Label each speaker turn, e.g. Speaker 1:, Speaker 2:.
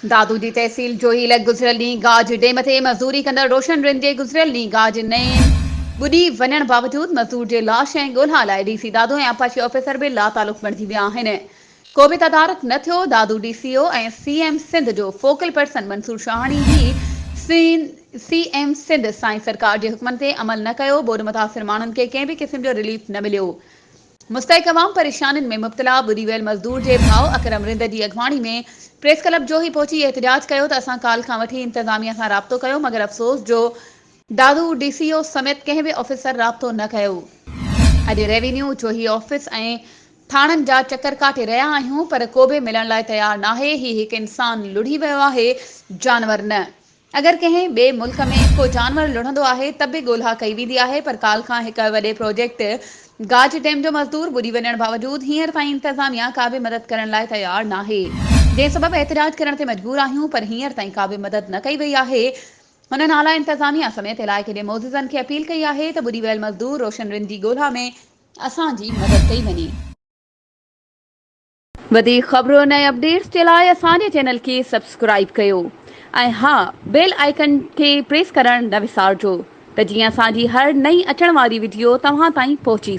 Speaker 1: दादू जी तहसील जोही लग गुज़िरियल ॾींहुं गाज डेम ते मज़दूरी कंदड़ रोशन रिन जे गुज़िरियल ॾींहुं गाज नेम ॿुॾी वञण बावजूदि मज़दूर जे लाश ऐं ॻोल्हा लाइ डीसी दादो ऐं आपाशी ऑफिसर बि लातालुक बणिजी विया आहिनि। को बि तदारक न थियो। दादू डीसीओ ऐं सीएम सिंध जो फोकल पर्सन मंसूर शाहानी ही सीएम सिंध साईं सरकार जे हुक्मनि ते अमल न कयो। ॿोॾि मुतासिर माण्हुनि खे कंहिं बि क़िस्म जो रिलीफ न मिलियो। मुस्तैक अवाम परेशानियुनि में मुब्तला ॿुॾी वियल मज़दूर जे भाउ अकरम रिंद जी अॻवाणी में प्रेस क्लब जोही पहुची एहतिजाज कयो त असां काल खां वठी इंतज़ामिया सां राब्तो कयो, मगर अफ़सोस जो दादू डीसीओ समेत कंहिं बि ऑफिसर राब्तो न कयो। अॼु रेवेन्यू जोही ऑफिस ऐं थाणनि जा चकर काटे रहिया आहियूं, पर को बि मिलण लाइ तयारु नाहे। ही हिकु इंसान लुढ़ी वियो आहे, जानवर न। अगर कंहिं ॿिए मुल्क में को जानवर लुढ़ंदो आहे त बि ॻोल्हा कई वेंदी आहे, पर काल खां हिकु वॾे प्रोजेक्ट गाज डैम जो मज़दूर ॿुॾी वञण बावजूदि हींअर ताईं इंतज़ामिया का बि मदद करण लाइ तयारु नाहे। जंहिं सबबि एहतिजाज करण ते मजबूर आहियूं, पर हींअर ताईं का बि मदद न कई वई आहे। हुननि आला इंतज़ामिया समेत इलाइक़े जे मोज़िज़नि खे अपील कई आहे त ॿुॾी वियल मज़दूर रोशन रिन जी ॻोल्हा में असांजी मदद कई वञे। वधीक ख़बरुनि ऐं अपडेट्स जे लाइ असांजे चैनल खे सब्सक्राइब कयो ऐं हा, बेल आइकन खे प्रेस करणु न विसारिजो त जीअं असांजी हर नई अचण वारी वीडियो तव्हां ताईं पहुची